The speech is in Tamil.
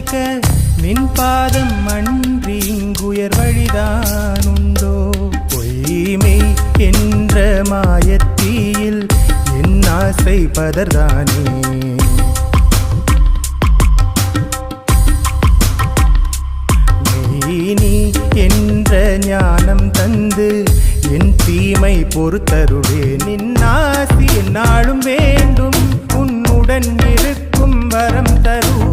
சேர்க்க நின் பாதம் அன்றி இங்குயர் வழிதான் உண்டோ? பொய்மை என்ற மாயத்தீயில் என் ஆசை பதர்தானே. நீ என்ற ஞானம் தந்து என் தீமை பொறுத்தருளே. நின் ஆசி என்னாலும் வேண்டும், உன்னுடன் இருக்கும் வரம் தரு.